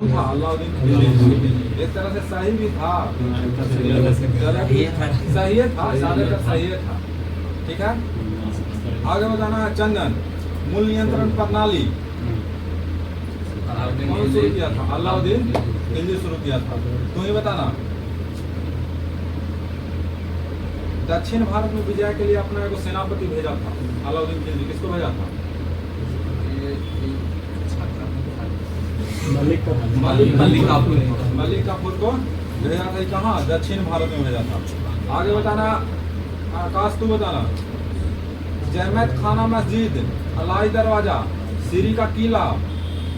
था अलाउद्दीन खिलजी। एक तरह से सही भी था, सही था, ज्यादातर सही था। ठीक है, आगे बताना है चंदन मूल नियंत्रण प्रणाली कौन शुरू किया था? अलाउद्दीन खिलजी शुरू किया था। तुम ही बताना। दक्षिण भारत में विजय के लिए अपना एक सेनापति भेजा था अलाउद्दीन खिलजी। किसको भेजा था? मलिक काफूर को भेजा था। कहाँ? दक्षिण भारत में भेजा था। आगे बताना आकाश, तू बताना। जहमत खाना मस्जिद, अलाई दरवाजा, सीरी का किला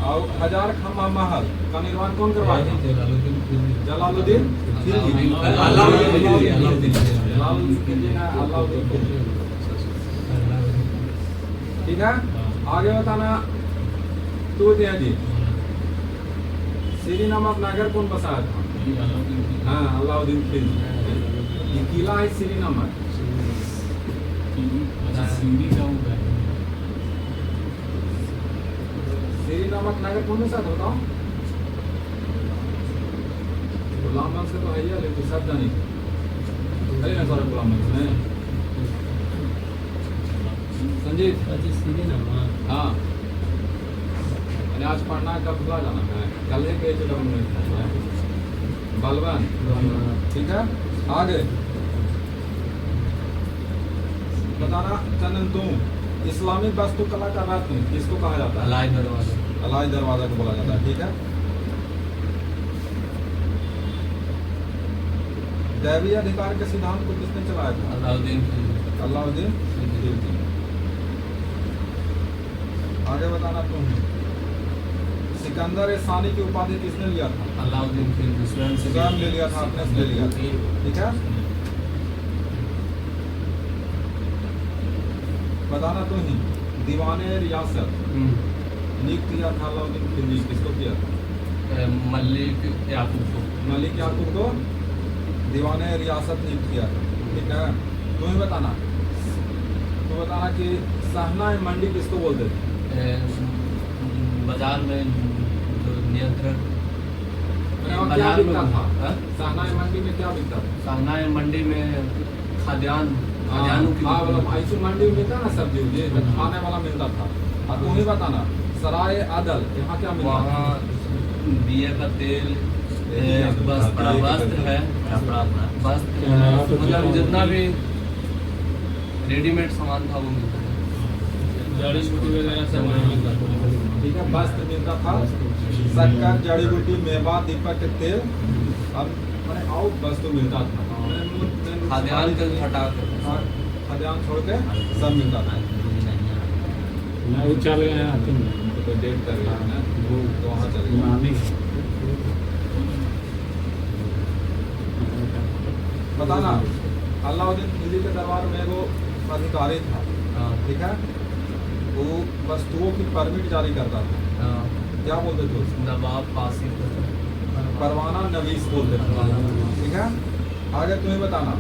और हजार खम्मा महल का निर्माण कौन करवाया था? जलालुद्दीन खिलजी। ठीक है, आगे बताना तू जी। सीरी नामक नगर कौन बसाया था? हाँ, अलाउद्दीन खिलजी। ये किला है सीरी नामक। सीरी नामक नगर कौन बसाया था बताओ? गुलाम वंश से तो है ही, लेकिन सब जानी अरे ना सारा गुलाम वंश में संजीत सीरी नाम। हाँ, आज पढ़ना है, कल खुला जाना है, कल ही के बलवन। ठीक है, आगे बताना चंदन तुम। इस्लामिक वास्तुकला का रत्न किसको कहा जाता है? अलाई दरवाजा। अलाई दरवाजा को बोला जाता है। ठीक है, दैवीय अधिकार के सिद्धांत को किसने चलाया था? अलाउद्दीन खिलजी। आगे बताना तुम। सिकंदर सानी की उपाधि किसने लिया था? अलाउद्दीन खिलजी स्वयं ले लिया था, अपने से ले लिया था। ठीक है, बताना तुम ही। दीवाने रियासत नियुक्त किया था अलाउद्दीन खिलजी। किसको किया था? मलिक याकूब को दीवाने रियासत नियुक्त किया था। ठीक है, तुम ही बताना। तो बताना कि सहनाई मंडी किसको बोलते थे? बाजार में जो नियंत्रण क्या बिकता था? सहनाई मंडी में क्या बिकता था? सहनाई मंडी में खाद्यान्न ऐसी मंडी में मिलता ना सब्जी उब्जी, खाने वाला मिलता था। और तुम ही बताना सराय आदल यहाँ क्या मिलता? वहाँ बियर का तेल, वस्त्र है, वस्त्र मतलब जितना भी रेडीमेड सामान था वो मिलता है। जड़ी बूटी वगैरह सब मिलता था। ठीक है, वस्त्र मिलता था, शक्कर, जड़ी बूटी, मेवा, दीपक के तेल और वस्तु मिलता था। खाद्यान्न छोड़ के सब मिलता था। वो चल गए तो डेट कर गया ना, वो तो वहाँ चल गया। बताना अलाउद्दीन खिलजी के दरबार में वो अधिकारी था। ठीक है, वो वस्तुओं की परमिट जारी करता था। क्या बोलते थे उसको? नवाब पासी, परवाना नवीस बोलते थे। ठीक है, आगे तुम्हें बताना।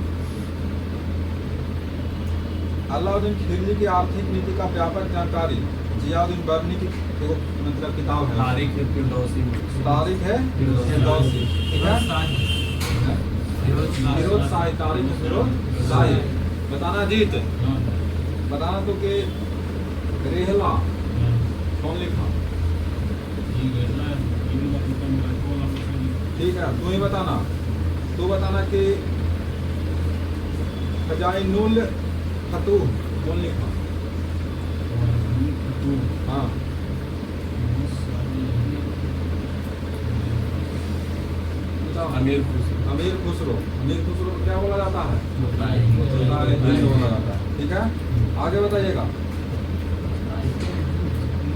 अलाउद्दीन खिलजी की आर्थिक नीति का व्यापक जानकारी जियाउद्दीन बर्नी की मतलब किताब है। तारीख है फिरदौसी। ठीक है, फिरोज शाही, तारीख फिरोज शाही। बताना जीत। बताना तो कि रेहला कौन लिखा? ठीक है, तू ही बताना। तू बताना कि खजाइनुल फतूह कौन लिखा? हाँ, अमीर खुसरो को क्या बोला जाता है? बोला जाता है। ठीक है, आगे बताइएगा।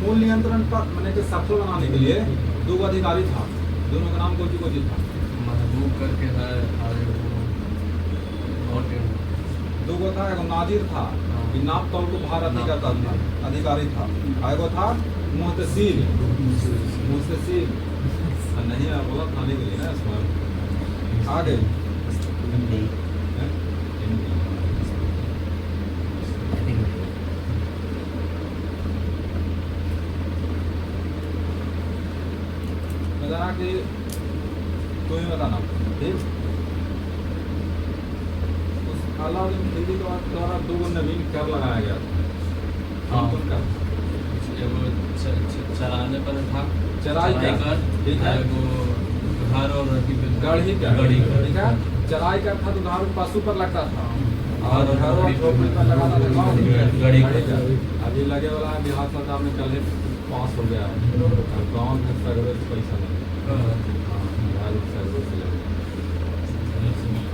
मूल नियंत्रण पर मैंने कि सफल बनाने के लिए दो अधिकारी था, दोनों का नाम कोची था? महबूब करके है और दो था, एगो नाजिर था कि नाप तौल को भार नहीं करता था, अधिकारी था। एगो था मुहतसिब नहीं बोला थाने के लिए ना इसमें। आगे बताना बताना, ठीक। उस अलाउद्दीन खिलजी के द्वारा 2 नवीन कर लगाया गया था। कौन कर? चराने पर था, चराई कर, ठीक है। वो घर और गढ़ी कर, गढ़ी कर, ठीक है। चराई कर था तो घर पशु पर लगता था, और और घर और झोपड़ी पर लगाता था कौन? गढ़ी गढ़ी कर। कर। अभी लगे वाला है बिहार सरकार में, कल ही पास हो गया है, और गाँव में सगरे से पैसा लगे। बिहार सगरे से लगे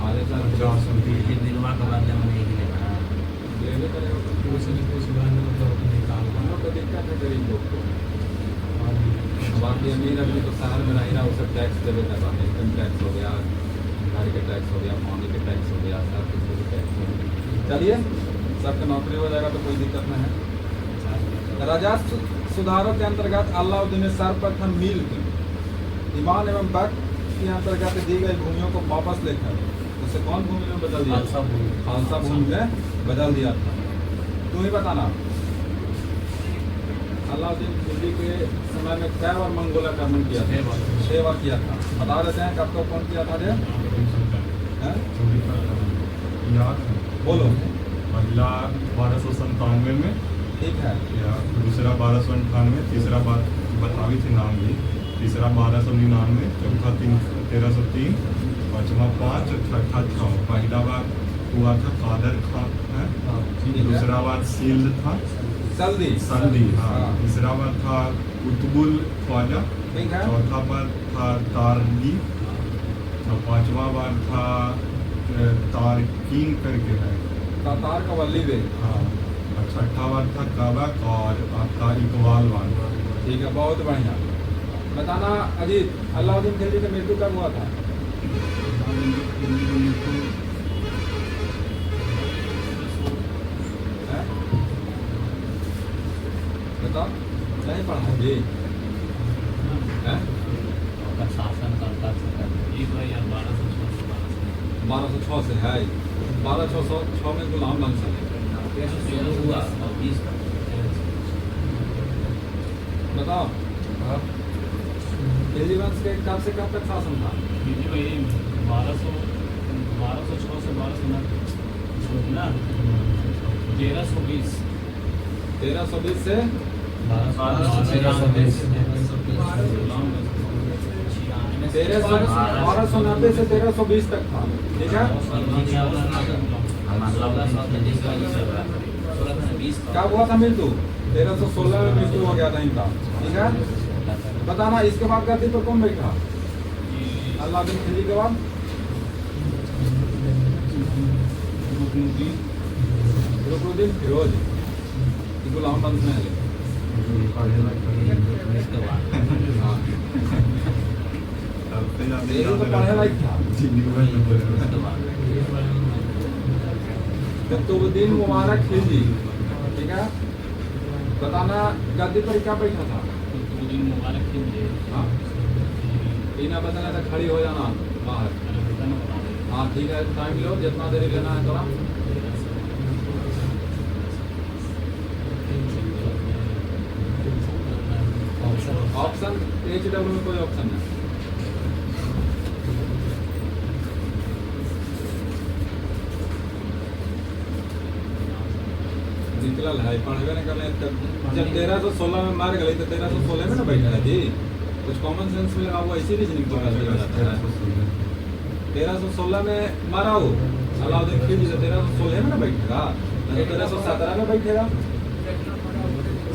आधे साल दिनवा के बाद में नहीं लेना लेने करेगा तो कुछ नहीं कुछ बहन मतलब निकाल हम लोग को दिक्कत है गरीब लोग को। बाकी अमीर आदमी तो शहर में रह रहा, उसे टैक्स देवे कर रहा है, इनकम टैक्स हो गया, घर के टैक्स हो गया, पानी के टैक्स हो गया, सब कुछ के टैक्स हो गया। चलिए, सबका नौकरी हो जाएगा तो कोई दिक्कत नहीं है। राजस्व सुधारों के अंतर्गत अलाउद्दीन ने सर्वप्रथम मिल्क, ईमान एवं वक्त के अंतर्गत दी गई भूमियों को वापस लेकर उसे कौन भूमि में बदल दिया? खालसा भूमि में बदल दिया था। तू ही बताना, अलाउद्दीन खिलजी के समय में कै बार मंगोल आक्रमण किया था? 6 बार किया था। बता देते हैं कब कौन किया था? याद है? बोलो। पहला 1297 में, ठीक है। या दूसरा 1298, तीसरा बतावी थी नाम ये, तीसरा 1299, चौथा 1303, पांचवा 5, छठा 6। पहला बार हुआ था कादर खान है, दूसरा बार सील्ड था जल्दी संधि, हाँ। तीसरा बार था कुतुबुल ख्वाजा, ठीक है। चौथा बार था तारगी, और पांचवा बार था तारकीन करके है, तातार का वल्ली बे। हाँ। और छठा बार था काबक, और आपका इकबाल बार। ठीक है, बहुत बढ़िया। बताना अजीत, अलाउद्दीन खिलजी की मृत्यु कब हुआ था? है? बताओ, नहीं पढ़ा जी? है? शासन करता था 1206 से है। 1206 में गुलाम बन सके। हुआ 20 बताओ, खिलजी वंश के कब से कब तक शासन था? 1206 से 1320 1320 से 1290 से 1320 तक था, ठीक है। कब हुआ था मृत्यु? 1316 में मृत्यु हो गया था इनका, ठीक है। बताना, इसके बाद गद्दी पर कौन बैठा? अलाउद्दीन खिलजी के बाद रुकनुद्दीन फिरोज, गुलाम वंश में है। हाँ, ये तो पढ़े लायक था। कुतुबुद्दीन मुबारक खिलजी, ठीक है। बताना, गद्दी पर क्या बैठा था? हाँ, बिना बताना था, खड़ी हो जाना बाहर। हाँ ठीक है, टाइम लो, जितना देरी लेना है थोड़ा। ऑप्शन HW में कोई ऑप्शन नहीं। निकलल है, पढ़वे नहीं करले। जब 1316 में मार गई तो 1316 में ना बैठा है जी। कुछ कॉमन सेंस में लगा, वो ऐसी रीजनिंग पर दिया जाता है। 1316 में मारा हो अलाउद्दीन खिलजी, तो 1316 में ना बैठेगा, तो 1317 में बैठेगा।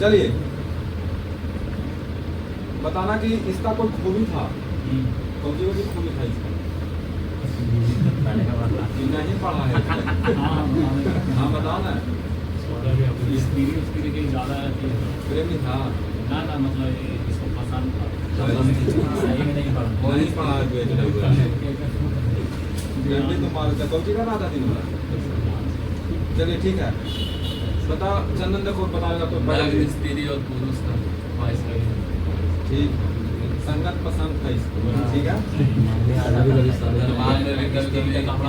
चलिए, बताना कि इसका कोई खूबी था? कौन सी खूबी था इसका? नहीं पढ़ा है। हाँ बताओ ना। प्रेमी था ना मतलब इसको पसंद था। नहीं पढ़ा है। प्रेमी तो मार कौन सी का रहा था दिन भर। चलिए ठीक है, बता चंदन देखो बताएगा तो स्त्री और पुरुष का ठीक, संगत पसंद था इसको, ठीक है।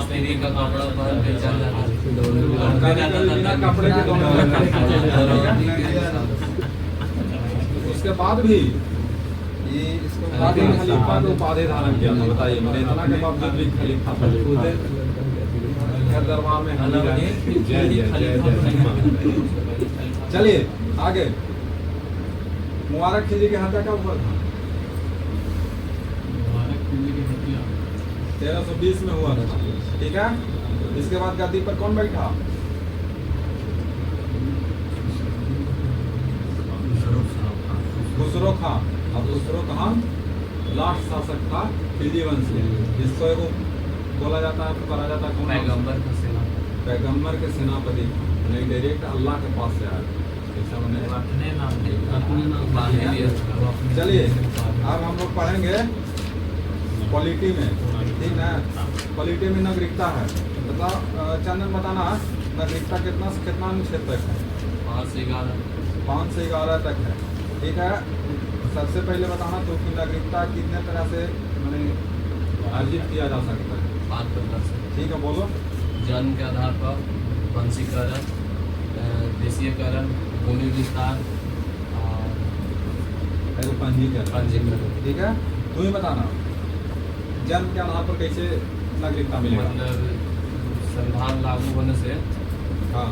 स्त्री का कपड़ा पहन के चल जाता कपड़े के दोनों। उसके बाद भी ये इसको आगे खलीफा को उपाधि धारण किया था, बताइए मैंने इतना के बावजूद भी खलीफा था। घर दरबार में हाली रहे। जय जय जय जय। चलिए आगे, मुबारक खिलजी की हत्या कब हुआ था? मुबारक खिलजी की हत्या 1320 में हुआ था, ठीक है। इसके बाद गद्दी पर कौन बैठा? खुसरो खान। अब खुसरो खान लास्ट शासक था खिलजी वंश के, जिसको एगो बोला जाता है, पकड़ा जाता है पैगंबर का सेना, पैगंबर के सेनापति, नहीं डायरेक्ट अल्लाह के पास से आया, ऐसा मैंने अपने नाम बांध दिया। चलिए अब हम लोग पढ़ेंगे पॉलिटी में, ठीक है। पॉलिटी में नागरिकता है, बताओ चंदन बताना नागरिकता कितना से कितना अनुच्छेद तक है? 5 से 11। 5 से 11 तक है, ठीक है। सबसे पहले बताना तो कि नागरिकता कितने तरह से मैंने अर्जित किया जा सकता है? 5 प्रकार से, ठीक है, बोलो। जन्म के आधार पर, वंशीकरण, देशीयकरण, भूमि विस्तार और पंजीकरण, ठीक है। तुम ही बताना जन्म के आधार पर कैसे नागरिकता मिलेगा? मतलब संविधान लागू होने से, हाँ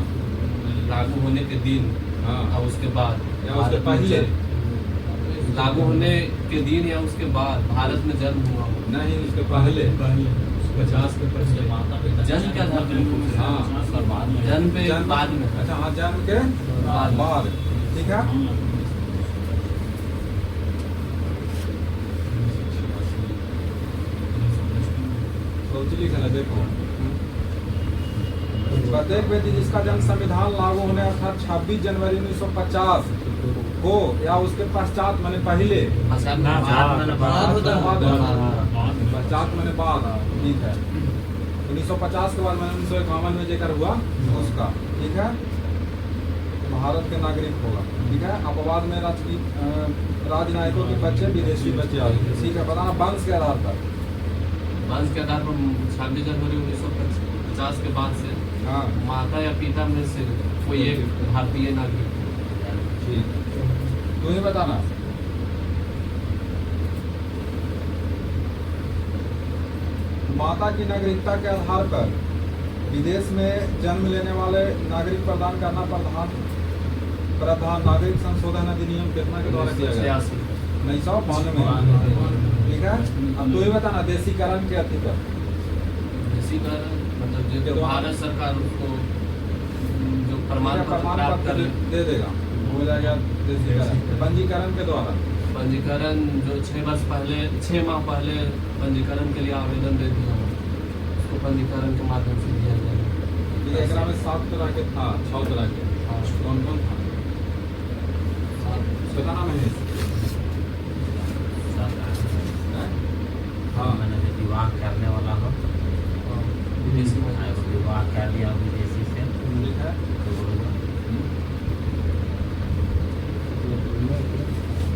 लागू होने के दिन हाँ, और उसके बाद या उसके पहले? लागू होने के दिन या उसके बाद भारत में जन्म हुआ हो। नहीं, उसके पहले। 50 के पहले माता पिता जन्म के आधार पर, हाँ, 50 और बाद में जन्म पे जन्म- बाद में। अच्छा हाँ, जन्म के बाद, ठीक है। सोचली है, देखो प्रत्येक व्यक्ति जिसका जन्म संविधान लागू होने अर्थात 26 जनवरी 1950 हो या उसके पश्चात मैंने पहले, पश्चात ना, पश्चात मैंने बाद, ठीक है। 1950 के बाद मैंने 1951 में जेकर हुआ उसका, ठीक है, भारत के नागरिक होगा, ठीक है। अपवाद में राजनायकों के बच्चे विदेशी बच्चे आ गए, ठीक है। बताना वंश के आधार पर, वंश के आधार पर 26 जनवरी 1950 के बाद से हाँ माता या पिता में से कोई एक भारतीय नागरिक। ठीक, तू ही बताना। माता की नागरिकता के आधार पर विदेश में जन्म लेने वाले नागरिक प्रदान करना प्रावधान नागरिक संशोधन अधिनियम कितना के द्वारा किया गया? 1992 में, ठीक है। अब तू ही बताना देशीकरण के अति पर। देशीकरण मतलब जो भारत सरकार उसको जो प्रमाण पत्र प्राप्त कर दे देगा, हो जाएगा देशीकरण। पंजीकरण के द्वारा, पंजीकरण जो 6 माह पहले पंजीकरण के लिए आवेदन दे दिया हो, उसको पंजीकरण के माध्यम से दिया जाएगा। एक में 7 तरह के था, 6 तरह के, कौन कौन था? बताना महेश। हाँ, मैंने जो विवाह करने वाला हो, विदेशी में विवाह कर लिया विदेशी से, ठीक है।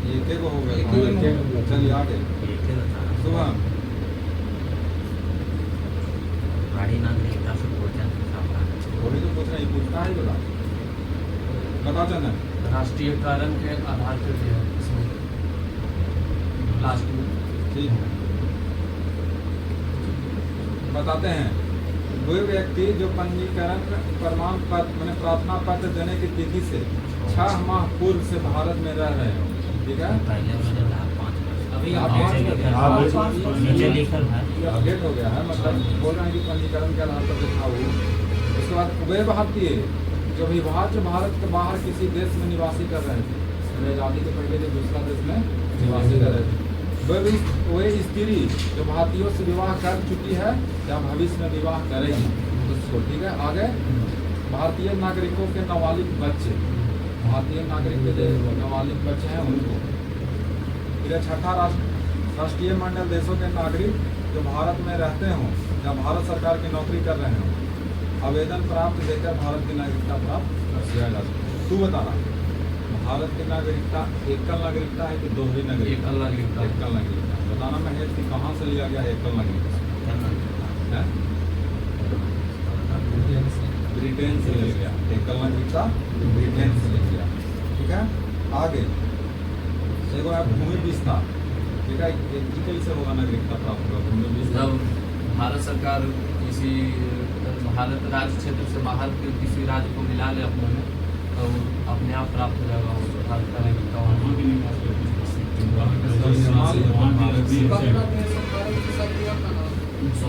ये को हो गया, चलिए आगे। सुबह गाड़ी नागरिकता से पूछा वही तो पूछ रहा है, पूछता है बोला, बता चंदन। राष्ट्रीय कारण के आधार पर दिया है इसमें लास्ट में। ठीक है, बताते हैं। कोई व्यक्ति जो पंजीकरण प्रमाण पत्र मैंने प्रार्थना पत्र देने की तिथि से 6 माह पूर्व से भारत में रह रहे हो, ठीक है। पहले मैंने 5 अभी नीचे लिखल है, अपडेट हो गया है, मतलब बोल रहे हैं कि पंजीकरण के आधार पर देखा हो। उसके बाद वे भारतीय जो विभाज्य भारत के बाहर किसी देश में निवासी कर रहे थे, आजादी के पहले जो दूसरा देश में निवासी कर रहे थे, वे स्त्री जो भारतीयों से विवाह कर चुकी है या भविष्य में विवाह करेगी उसको, ठीक है। आगे भारतीय नागरिकों के नाबालिग बच्चे, भारतीय नागरिक के जो नाबालिग बच्चे हैं उनको। फिर 6ठा राष्ट्रीय मंडल देशों के नागरिक जो भारत में रहते हों या भारत सरकार की नौकरी कर रहे हों, आवेदन प्राप्त देकर भारत की नागरिकता प्राप्त किया जा सकता है। तू बताना, भारत की नागरिकता एकल नागरिकता है कि दोहरी नागरिकता? एकल नागरिकता। एकल नागरिकता। बताना महेश कि कहाँ से लिया गया है एकल नागरिकता? ब्रिटेन से ले गया एकल नागरिकता, ब्रिटेन से ले गया, ठीक है। आगे देखो आप भूमि विस्तार, ठीक है, ये कैसे होगा नागरिकता प्राप्त होगा? भूमि विस्तार जब भारत सरकार किसी भारत राज्य क्षेत्र से बाहर के किसी राज्य को मिला ले अपने में, तो अपने आप प्राप्त हो जाएगा वो भारत का नागरिकता वहाँ की।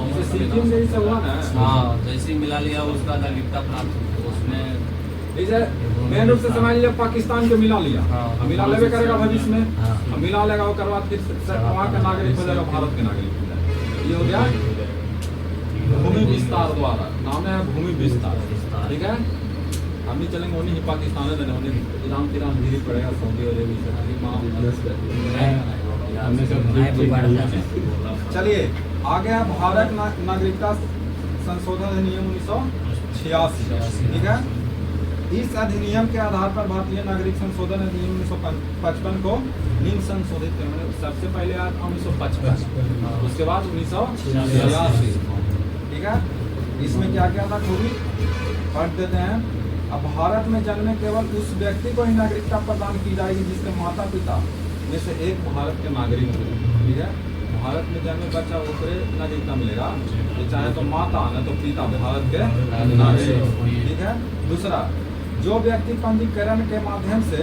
जैसे सिक्किम जैसे हुआ ना, हाँ, जैसे ही मिला लिया उसका नागरिकता प्राप्त हो, उसमें जैसे मेन रूप से समझ लिया पाकिस्तान को मिला लिया, हाँ। मिला लेवे करेगा भविष्य में, हाँ। मिला लेगा उसके बाद फिर वहाँ का नागरिक हो जाएगा, भारत के नागरिक हो जाएगा। ये हो गया भूमि विस्तार द्वारा, नाम है भूमि विस्तार। ठीक है, हम भी चलेंगे उन्हीं ही पाकिस्तान में, उन्हें ईरान तिरान धीरे पड़ेगा, सऊदी अरेबिया। चलिए आगे है भारत नागरिकता संशोधन अधिनियम 1986। ठीक है, इस अधिनियम के आधार पर भारतीय नागरिक संशोधन अधिनियम 1955 को निम्न संशोधित किया। मैंने सबसे पहले आया था 1955, उसके बाद 1986। ठीक है, इसमें क्या क्या था खूबी पढ़ देते हैं। अब भारत में जन्मे केवल उस व्यक्ति को ही नागरिकता प्रदान की जाएगी जिसके माता पिता में से एक भारत के नागरिक हो। ठीक है, भारत में जन्मे बच्चा उसको नागरिकता मिलेगा, चाहे तो माता न तो पिता भारत के नागरिक। ठीक है, दूसरा, जो व्यक्ति पंजीकरण के माध्यम से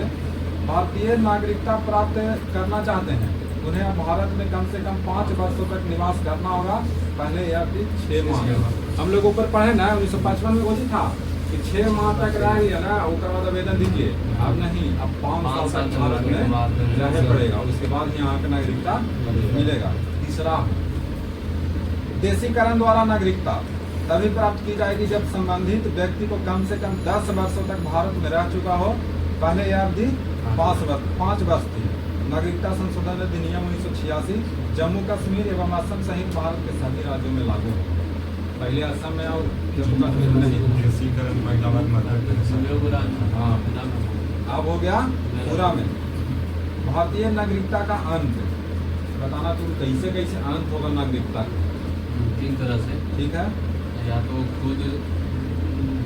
भारतीय नागरिकता प्राप्त करना चाहते हैं उन्हें भारत में कम से कम 5 वर्षों तक निवास करना होगा। पहले यह थी 6 माह, हम लोग ऊपर पढ़े ना 1955 में वही था कि 6 माह तक रह गया ना, उसके बाद आवेदन दीजिए। अब नहीं, अब 5 साल तक भारत में रहना पड़ेगा, उसके बाद यहाँ का नागरिकता मिलेगा। तीसरा, देशीकरण द्वारा नागरिकता तभी प्राप्त की जाएगी जब संबंधित व्यक्ति को कम से कम 10 वर्षों तक भारत में रह चुका हो। पहले यह अवधि 5 वर्ष थी। नागरिकता संशोधन अधिनियम 1986 जम्मू कश्मीर एवं असम सहित भारत के सभी राज्यों में लागू है। पहले असम में और जम्मू कश्मीर में नहीं। देशीकरण महिला वर्ग मदद। हाँ, अब हो गया पूरा में भारतीय नागरिकता का अंत। बताना तुम कैसे कैसे अंत होगा नागरिकता का? 3 तरह से। ठीक है, या तो खुद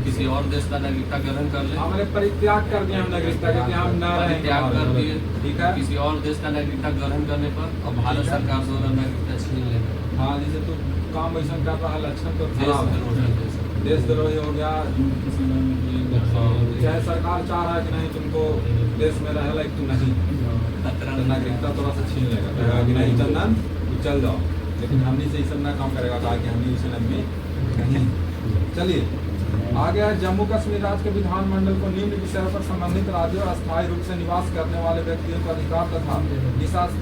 किसी और देश का नागरिकता ग्रहण कर ले, हमने परित्याग कर दिया हम नागरिकता के, हम न रहेंगे, परित्याग कर दिए। ठीक है, किसी और देश का नागरिकता ग्रहण करने पर अब भारत सरकार द्वारा नागरिकता छीन लेगा। हाँ, जैसे तू काम ऐसा कर रहा है, लक्षण तो देश खराब है, विरोधी देशद्रोही हो गया। चाहे सरकार चाह रहा है कि नहीं तुमको देश में रह लायक तू नहीं, तो नागरिकता थोड़ा सा छीन लेगा, कहेगा कि नहीं चंदन तू चल जाओ। लेकिन हमने से सब ना काम करेगा, कहा कि हमने इस में नहीं। चलिए आगे है, जम्मू कश्मीर राज्य के विधानमंडल को निम्न विषयों पर संबंधित राज्यों और अस्थायी रूप से निवास करने वाले व्यक्तियों को अधिकार तथा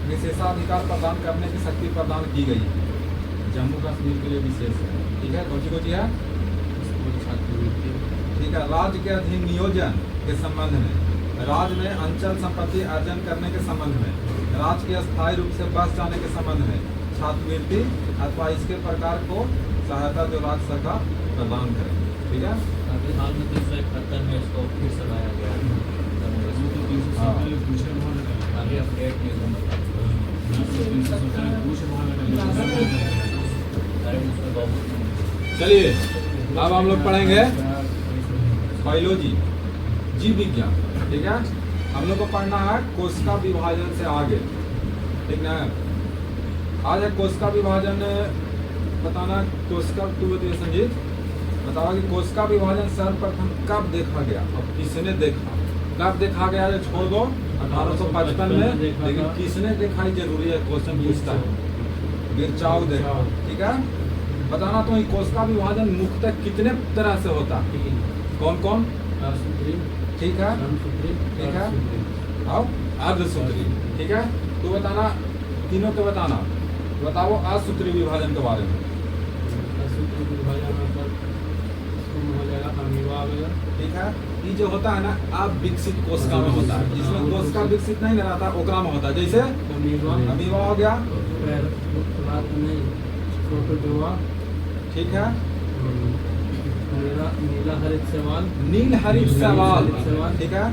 विशेषाधिकार प्रदान करने की शक्ति प्रदान की गई है। जम्मू कश्मीर के लिए विशेष है। ठीक है, कौन सी है? ठीक है, राज्य के अधीन नियोजन के संबंध में, राज्य में अंचल संपत्ति अर्जन करने के संबंध में, राज्य के अस्थायी रूप से बस जाने के संबंध में, छात्रवृत्ति अथवा इसके प्रकार को सहायता जो राज्य सरकार प्रदान करे। ठीक है, अभी हाल में 371 में इसको फिर से लाया गया है। अभी अपडेट नहीं हुआ। चलिए अब हम लोग पढ़ेंगे बायोलॉजी, जीव विज्ञान। ठीक है, हम लोग को पढ़ना है कोशिका विभाजन से आगे। ठीक ना, आज है कोशिका विभाजन। बताना कोशिका, तू संजीत बताओ कि कोशिका विभाजन सर्वप्रथम कब देखा गया और किसने देखा? कब देखा गया ये छोड़ दो, 1855 में, लेकिन किसने देखा ही जरूरी है, क्वेश्चन पूछता है। बिरचाऊ देखा। ठीक है, बताना तो कोशिका विभाजन मुख्यतः कितने तरह से होता है? कौन कौन? ठीक है, ठीक है, आओ अर्धसूत्री। ठीक है, तो बताना तीनों को बताना। बताओ असूत्री विभाजन के बारे में। ठीक है, ये जो होता है ना अब विकसित कोशिका में होता है, जिसमें कोशिका विकसित नहीं रहता ओकरा में होता है। जैसे अमीबा हो गया। ठीक है, नील हरित शैवाल। ठीक है,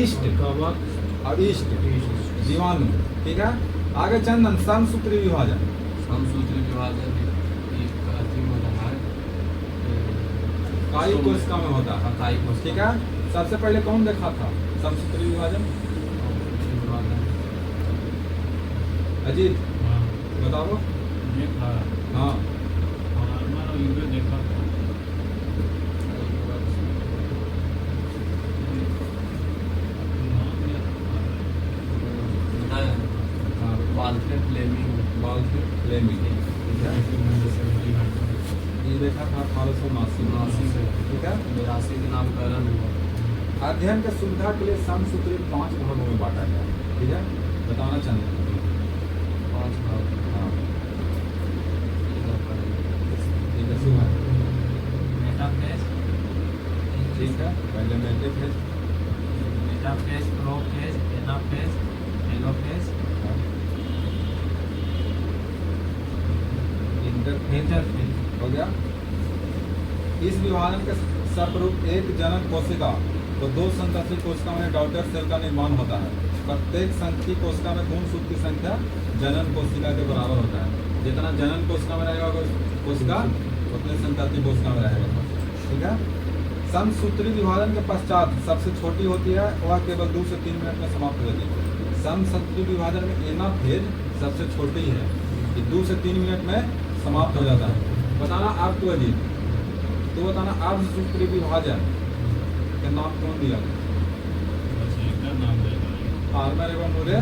ईस्ट और ईस्ट जीवाणु। ठीक है, आगे चंदन समसूत्री विभाजन। समसूत्री विभाजन काई कोशिका में होता है। काई कोशिका। ठीक है, सबसे पहले कौन देखा था समसूत्री विभाजन? अजीत हाँ बताओ। देखा हाँ फार्मर और यूरिया देखा हाँ वाल्थर फ्लेमिंग वाल्थर फ्लेमिंग, ठीक है। ये देखा था 1889 से ठीक है। 82 के नामकरण हुआ। अध्ययन के सुविधा के लिए समसूत्री 5 भागों में बांटा गया, ठीक है। बताना चाहेंगे 5 भाग। हाँ ठीक है, सुबह मेटाफेज ठीक है। पहले metaphase, metaphase, prophase, anaphase, telophase, interphase हो गया। इस विभाजन के सर्वरूप एक जनन कोशिका तो 2 संतति कोशिका में डॉटर सेल का निर्माण होता है। प्रत्येक संतति कोशिका में गुणसूत्र की संख्या जनन कोशिका के बराबर होता है। जितना जनन कोशिका में रहेगा कोशिका उतने संतति कोशिका में रहेगा, ठीक है। समसूत्री विभाजन के पश्चात सबसे छोटी होती है, वह केवल 2 से 3 मिनट में समाप्त हो जाती है। समसूत्री विभाजन में एनाफेज सबसे छोटी है, ये 2 से 3 मिनट में समाप्त हो जाता है। बताना आप तो अजीत, तो बताना अर्धसूत्री विभाजन का नाम कौन दिया? बस एक का नाम देगा फार्मर एवं मुरे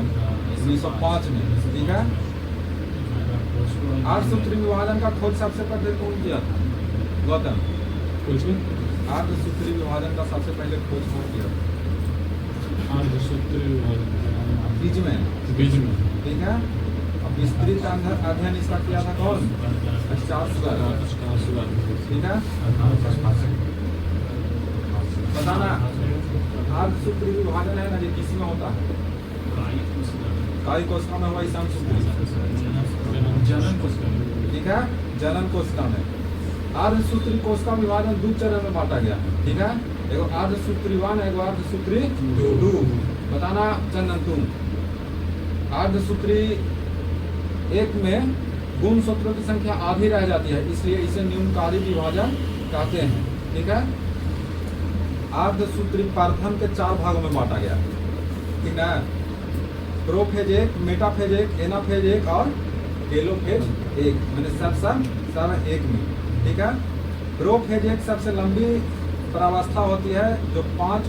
1905 में, ठीक है। अर्धसूत्री विभाजन का खोज सबसे पहले कौन किया था? गौतम। अर्धसूत्री विभाजन का सबसे पहले खोज कौन किया था? बीज में, ठीक है। अब विस्तृत अध्ययन इसका किया था कौन? चार्ल्स, ठीक है। बताना अर्धसूत्री विभाजन है ना, ये किसमें होता है? काई कोशिका में हुआ समसूत्री, जनन कोशिका ठीक है। जनन कोशिका में अर्धसूत्री कोशिका विभाजन 2 चरण में बांटा गया है, ठीक है। एगो अर्धसूत्री 1, एगो अर्धसूत्री 2। बताना चंदन तुम। अर्धसूत्री 1 में गुणसूत्रों की संख्या आधी रह जाती है, इसलिए इसे न्यूनकारी विभाजन कहते हैं, ठीक है। अर्धसूत्री प्रथम के 4 भागों में बांटा गया, ठीक है। प्रोफेज 1, मेटाफेज 1, एनाफेज 1 और टेलोफेज 1, मैंने सब 1 में, ठीक है। प्रोफेज 1 सबसे लंबी प्रावस्था होती है जो 5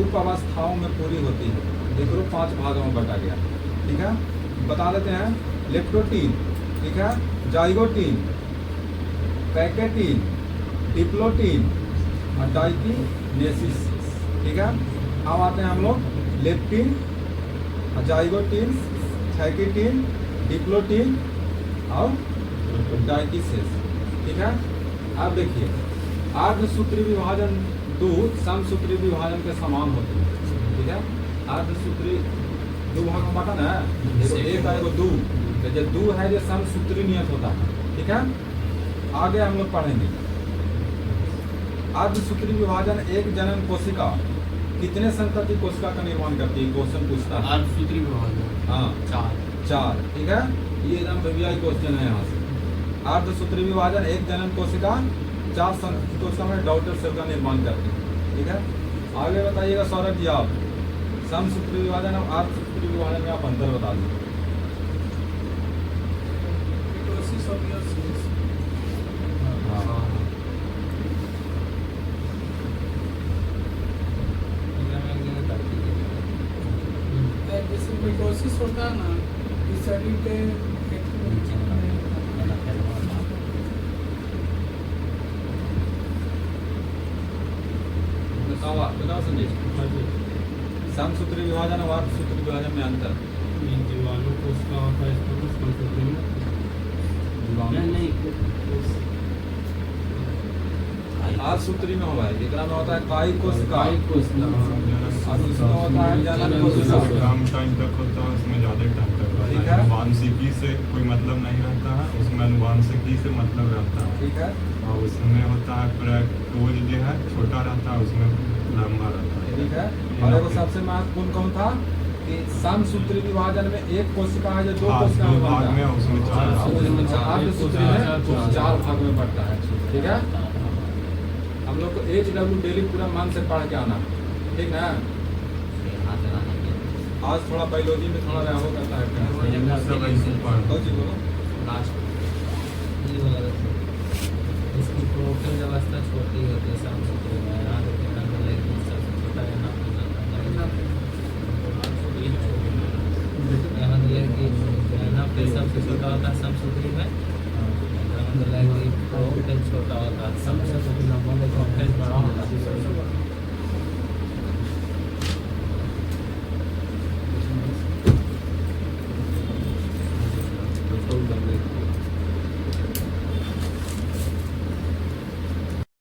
उप अवस्थाओं में पूरी होती है। देखो 5 भागों में बांटा गया, ठीक है। बता देते हैं लेप्टोटीन, ठीक है, जाइगोटीन, पैकेटीन, डिप्लोटीन और डाइकिनेसिस, ठीक है। अब आते हैं हम लोग लेप्टिन, जाइगोटीन, थैकेटीन, डिप्लोटीन और डाइकिनेसिस, ठीक है। अब देखिए अर्धसूत्री विभाजन 2 समसूत्री विभाजन के समान होती है, ठीक है। अर्धसूत्री 2 भाग में बांटा ना, एगो 1 और एगो 2, तो जो 2 है जो समसूत्री नियत होता है, ठीक है। आगे हम लोग पढ़ेंगे अर्धसूत्री विभाजन एक जनन कोशिका कितने संतति कोशिका का निर्माण करती है? क्वेश्चन पूछता है। अर्धसूत्री विभाजन हाँ 4, ठीक है। ये एकदम वीआई क्वेश्चन है यहाँ से। अर्धसूत्री विभाजन एक जनन कोशिका 4 संतति कोशिका में डॉटर सेल का निर्माण करती है, ठीक है। आगे बताइएगा सौरभ जी आप, समसूत्री विभाजन और अर्धसूत्री विभाजन में आप अंतर बता दीजिए। जैसे मिटोसिस होता है ना, इस शरीर के बताओ संदेश। समसूत्री विभाजन और अर्धसूत्री विभाजन में अंतर? जीवाणु कोशिका होता है, इसको कुछ समसूत्री में अर्धसूत्री में होगा, एकरा में होता है काई कोशिका काई कोशिका, और उसमें होता है जनन कोशिका। कम टाइम तक होता है, उसमें ज़्यादा टाइम तक होता ठीक है। है। अनुवांशिकी से कोई मतलब नहीं रहता है, उसमें अनुवांशिकी से मतलब रहता है। ठीक है। और उसमें होता है प्रैक्टोज जो है छोटा रहता है, उसमें लंबा रहता है। ठीक है। और एगो सबसे महत्वपूर्ण कौन था कि समसूत्री विभाजन में एक कोशिका है जो 2 कोशिका में 2 भाग बनता में है, और उसमें 4 भाग में। अर्धसूत्री में 4 भाग में बढ़ता है, ठीक है। हम लोग को HW डेली पूरा मन से पढ़ के आना, ठीक ना। आज थोड़ा बायोलॉजी में थोड़ा रहा करता है तो जी बोलो लास्ट ये वाला देखो। इसकी प्रोटीन व्यवस्था छोटी होती है, साफ सुथरी में यहाँ देखिए अंदर लेकिन सबसे छोटा यहाँ पे यहाँ पे सबसे छोटा होता है साफ सुथरी में, प्रोटीन छोटा होता है, सबसे बड़ा होता है।